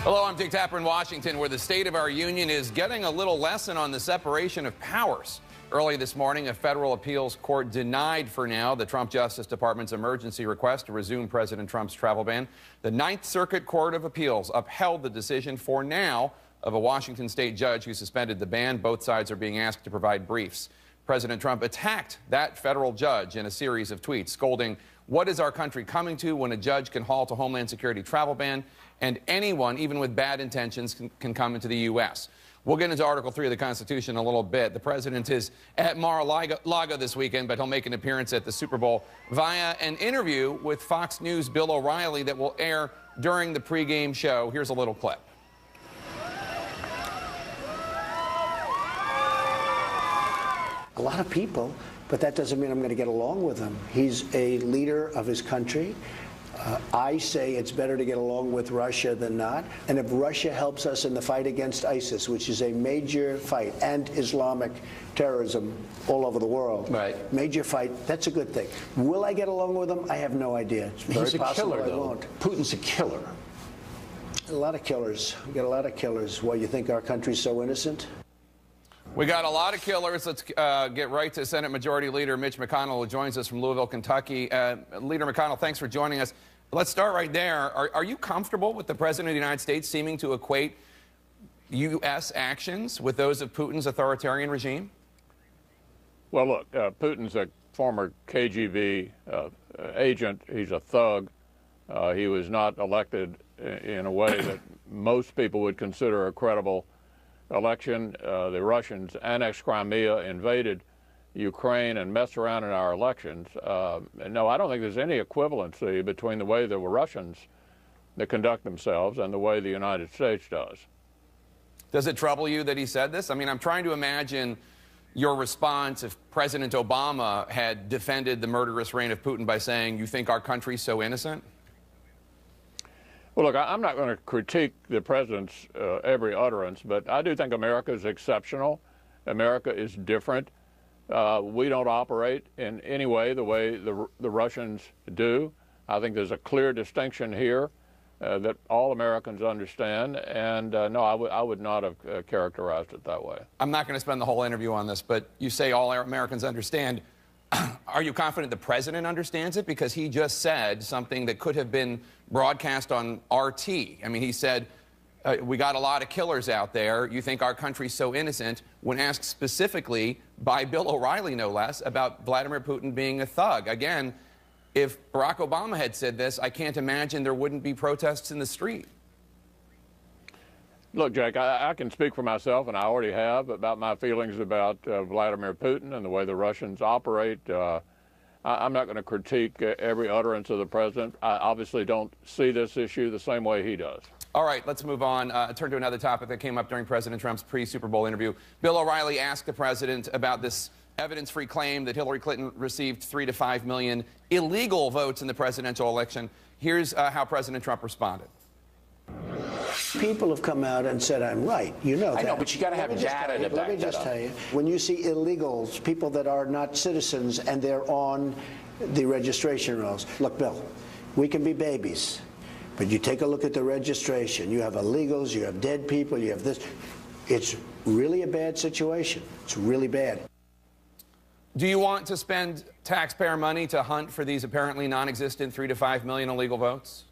Hello, I'm Dick Tapper in Washington, where the State of our Union is getting a little lesson on the separation of powers. Early this morning, a federal appeals court denied for now the Trump Justice Department's emergency request to resume President Trump's travel ban. The Ninth Circuit Court of Appeals upheld the decision for now of a Washington state judge who suspended the ban. Both sides are being asked to provide briefs. President Trump attacked that federal judge in a series of tweets, scolding, "What is our country coming to when a judge can halt a Homeland Security travel ban, and anyone, even with bad intentions, can come into the U.S." We'll get into Article 3 of the Constitution in a little bit. The president is at Mar-a-Lago this weekend, but he'll make an appearance at the Super Bowl via an interview with Fox News' Bill O'Reilly that will air during the pregame show. Here's a little clip. A lot of people, but that doesn't mean I'm going to get along with him. He's a leader of his country. I say it's better to get along with Russia than not. And if Russia helps us in the fight against ISIS, which is a major fight, and Islamic terrorism all over the world, right. Major fight, that's a good thing. Will I get along with him? I have no idea. It's very possible I won't. Putin's a killer. A lot of killers. We got a lot of killers. Why, you think our country's so innocent? We got a lot of killers. Let's get right to Senate Majority Leader Mitch Mcconnell, who joins us from Louisville, Kentucky. Leader McConnell, thanks for joining us. Let's start right there. Are you comfortable with the President of the United States seeming to equate U.S. actions with those of Putin's authoritarian regime? Well, look, Putin's a former KGB agent. He's a thug. He was not elected in a way that most people would consider a credible election. The Russians annexed Crimea, invaded Ukraine, and messed around in our elections. No, I don't think there's any equivalency between the way the Russians conduct themselves and the way the United States does. Does it trouble you that he said this? I mean, I'm trying to imagine your response if President Obama had defended the murderous reign of Putin by saying, "You think our country's so innocent?" Well, look, I'm not going to critique the president's every utterance, but I do think America is exceptional. America is different. We don't operate in any way the way the Russians do. I think there's a clear distinction here that all Americans understand, and no, I would not have characterized it that way. I'm not going to spend the whole interview on this, but you say all Americans understand. Are you confident the president understands it? Because he just said something that could have been broadcast on RT. I mean, he said, we got a lot of killers out there. You think our country's so innocent, when asked specifically by Bill O'Reilly, no less, about Vladimir Putin being a thug. Again, if Barack Obama had said this, I can't imagine there wouldn't be protests in the street. Look, Jake, I can speak for myself, and I already have, about my feelings about Vladimir Putin and the way the Russians operate. I'm not going to critique every utterance of the president. I obviously don't see this issue the same way he does. All right, let's move on. Turn to another topic that came up during President Trump's pre-Super Bowl interview. Bill O'Reilly asked the president about this evidence-free claim that Hillary Clinton received 3 to 5 million illegal votes in the presidential election. Here's how President Trump responded. People have come out and said I'm right. You know that. I know, but you got to have data to back that up. Let me just tell you, when you see illegals, people that are not citizens, and they're on the registration rolls. Look, Bill, we can be babies, but you take a look at the registration. You have illegals, you have dead people, you have this. It's really a bad situation. It's really bad. Do you want to spend taxpayer money to hunt for these apparently non-existent 3 to 5 million illegal votes?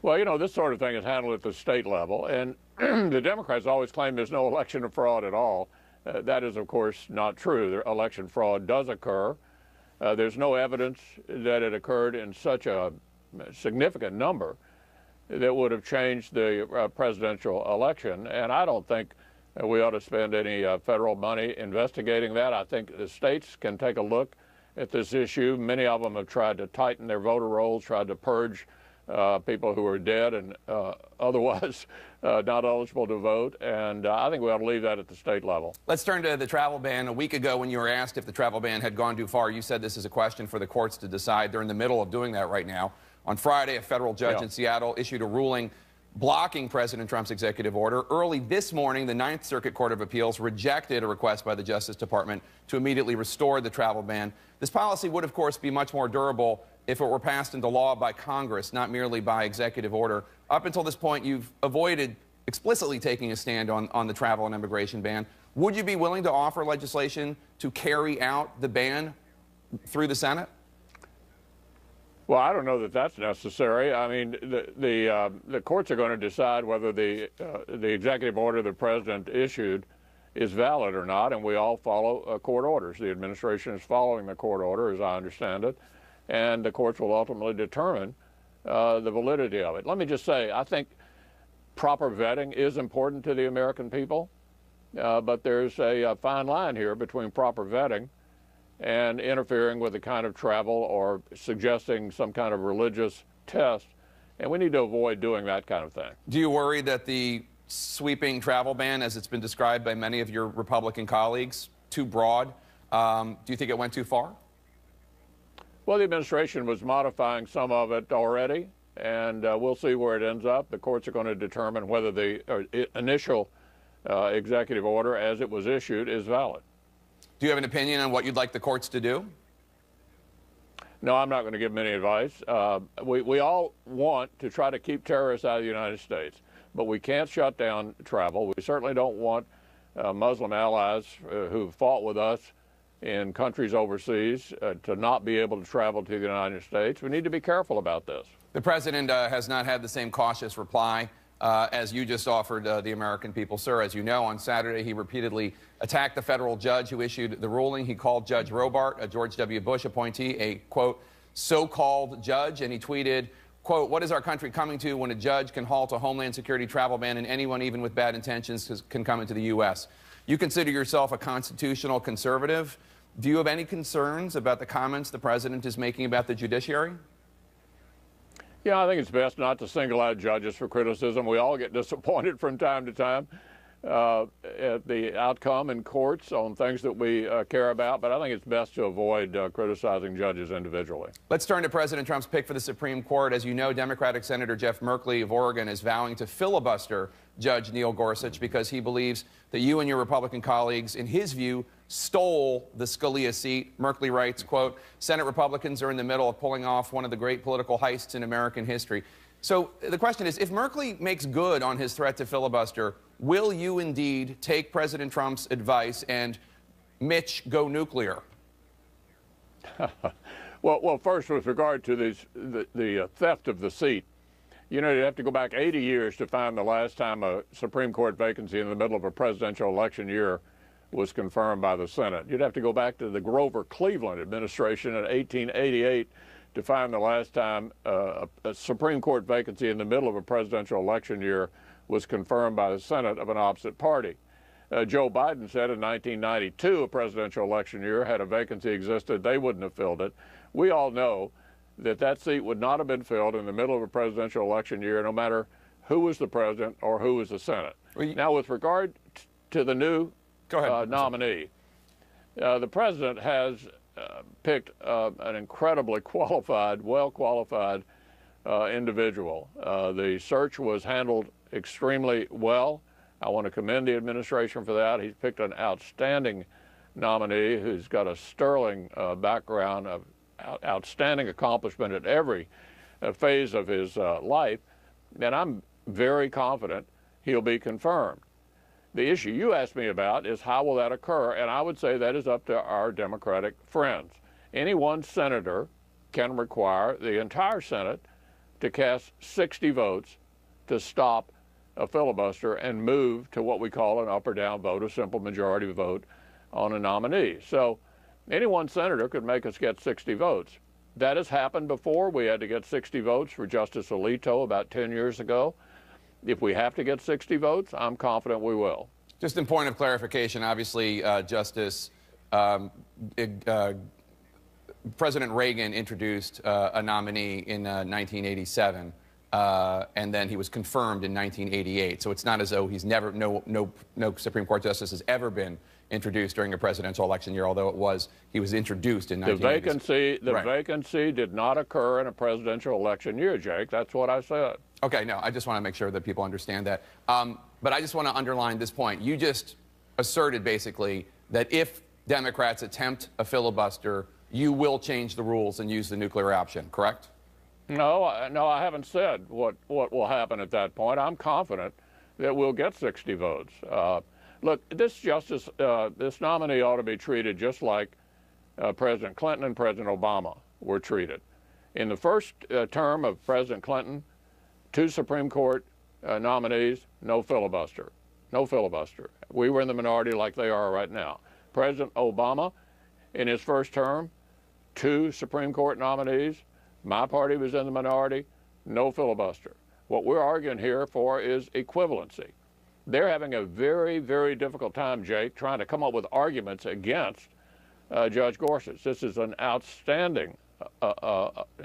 Well, you know, this sort of thing is handled at the state level, and the Democrats always claim there's no election fraud at all. That is, of course, not true. Election fraud does occur. There's no evidence that it occurred in such a significant number that would have changed the presidential election, and I don't think we ought to spend any federal money investigating that. I think the states can take a look at this issue. Many of them have tried to tighten their voter rolls, tried to purge people who are dead and otherwise not eligible to vote, and I think we ought to leave that at the state level. Let's turn to the travel ban. A week ago, when you were asked if the travel ban had gone too far, you said this is a question for the courts to decide. They're in the middle of doing that right now. On Friday, a federal judge in Seattle issued a ruling blocking President Trump's executive order. Early this morning, the Ninth Circuit Court of Appeals rejected a request by the Justice Department to immediately restore the travel ban. This policy would, of course, be much more durable if it were passed into law by Congress, not merely by executive order. Up until this point, you've avoided explicitly taking a stand on the travel and immigration ban. Would you be willing to offer legislation to carry out the ban through the Senate? Well, I don't know that that's necessary. I mean, the courts are going to decide whether the executive order the president issued is valid or not, and we all follow court orders. The administration is following the court order, as I understand it, and the courts will ultimately determine the validity of it. Let me just say, I think proper vetting is important to the American people, but there's a fine line here between proper vetting and interfering with the kind of travel or suggesting some kind of religious test, and we need to avoid doing that kind of thing. Do you worry that the sweeping travel ban, as it's been described by many of your Republican colleagues, too broad? Do you think it went too far? Well, the administration was modifying some of it already, and we'll see where it ends up. The courts are going to determine whether the initial executive order, as it was issued, is valid. Do you have an opinion on what you'd like the courts to do? No, I'm not going to give them any advice. We all want to try to keep terrorists out of the United States, but we can't shut down travel. We certainly don't want Muslim allies who fought with us in countries overseas to not be able to travel to the United States. We need to be careful about this. The president has not had the same cautious reply as you just offered the American people. Sir, as you know, on Saturday, he repeatedly attacked the federal judge who issued the ruling. He called Judge Robart, a George W. Bush appointee, a, quote, so-called judge, and he tweeted, quote, what is our country coming to when a judge can halt a Homeland Security travel ban and anyone, even with bad intentions, can come into the U.S.? You consider yourself a constitutional conservative. Do you have any concerns about the comments the president is making about the judiciary? Yeah, I think it's best not to single out judges for criticism. We all get disappointed from time to time at the outcome in courts on things that we care about, but I think it's best to avoid criticizing judges individually. Let's turn to President Trump's pick for the Supreme Court. As you know, Democratic Senator Jeff Merkley of Oregon is vowing to filibuster Judge Neil Gorsuch because he believes that you and your Republican colleagues, in his view, stole the Scalia seat. Merkley writes, quote, Senate Republicans are in the middle of pulling off one of the great political heists in American history. So the question is, if Merkley makes good on his threat to filibuster, will you indeed take President Trump's advice and Mitch go nuclear? Well, first, with regard to the theft of the seat, you know, you'd have to go back 80 years to find the last time a Supreme Court vacancy in the middle of a presidential election year was confirmed by the Senate. You'd have to go back to the Grover Cleveland administration in 1888 to find the last time a Supreme Court vacancy in the middle of a presidential election year was confirmed by the Senate of an opposite party. Joe Biden said in 1992, a presidential election year, had a vacancy existed, they wouldn't have filled it. We all know that that seat would not have been filled in the middle of a presidential election year, no matter who was the president or who was the Senate. Now, with regard to the new nominee, the president has picked an incredibly qualified, well-qualified individual. The search was handled extremely well. I want to commend the administration for that. He's picked an outstanding nominee who's got a sterling background of outstanding accomplishment at every phase of his life, and I'm very confident he'll be confirmed. The issue you asked me about is how will that occur, and I would say that is up to our Democratic friends. Any one senator can require the entire Senate to cast 60 votes to stop a filibuster and move to what we call an up or down vote, a simple majority vote on a nominee. So any one senator could make us get 60 votes. That has happened before. We had to get 60 votes for Justice Alito about 10 years ago. If we have to get 60 votes, I'm confident we will. Just in point of clarification, obviously, President Reagan introduced a nominee in 1987, and then he was confirmed in 1988. So it's not as though he's never, no Supreme Court justice has ever been introduced during a presidential election year, although he was introduced in 1987. The vacancy did not occur in a presidential election year, Jake. That's what I said. Okay, no, I just want to make sure that people understand that. But I just want to underline this point. You just asserted basically that if Democrats attempt a filibuster, you will change the rules and use the nuclear option, correct? No, I haven't said what will happen at that point. I'm confident that we'll get 60 votes. Look, this nominee ought to be treated just like President Clinton and President Obama were treated. In the first term of President Clinton, 2 Supreme Court nominees, no filibuster. No filibuster. We were in the minority like they are right now. President Obama, in his first term, 2 Supreme Court nominees. My party was in the minority, no filibuster. What we're arguing here for is equivalency. They're having a very, very difficult time, Jake, trying to come up with arguments against Judge Gorsuch. This is an outstanding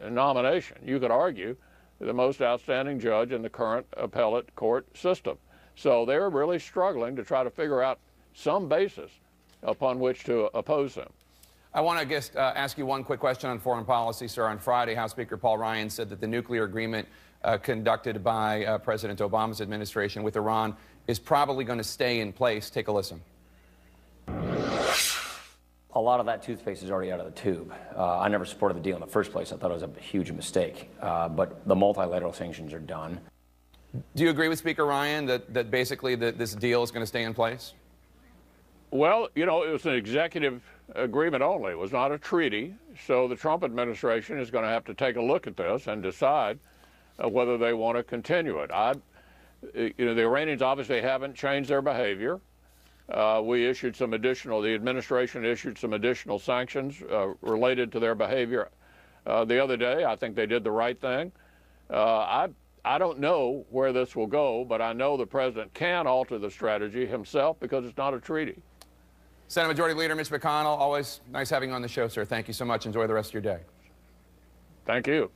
nomination. You could argue the most outstanding judge in the current appellate court system. So they're really struggling to try to figure out some basis upon which to oppose him. I want to just ask you one quick question on foreign policy, sir. On Friday, House Speaker Paul Ryan said that the nuclear agreement conducted by President Obama's administration with Iran is probably going to stay in place. Take a listen. A lot of that toothpaste is already out of the tube. I never supported the deal in the first place. I thought it was a huge mistake. But the multilateral sanctions are done. Do you agree with Speaker Ryan that basically this deal is going to stay in place? Well, you know, it was an executive agreement only. It was not a treaty. So the Trump administration is going to have to take a look at this and decide whether they want to continue it. You know, the Iranians obviously haven't changed their behavior. The administration issued some additional sanctions related to their behavior the other day. I think they did the right thing. I don't know where this will go, but I know the president can alter the strategy himself because it's not a treaty. Senate Majority Leader Mitch McConnell, always nice having you on the show, sir. Thank you so much. Enjoy the rest of your day. Thank you.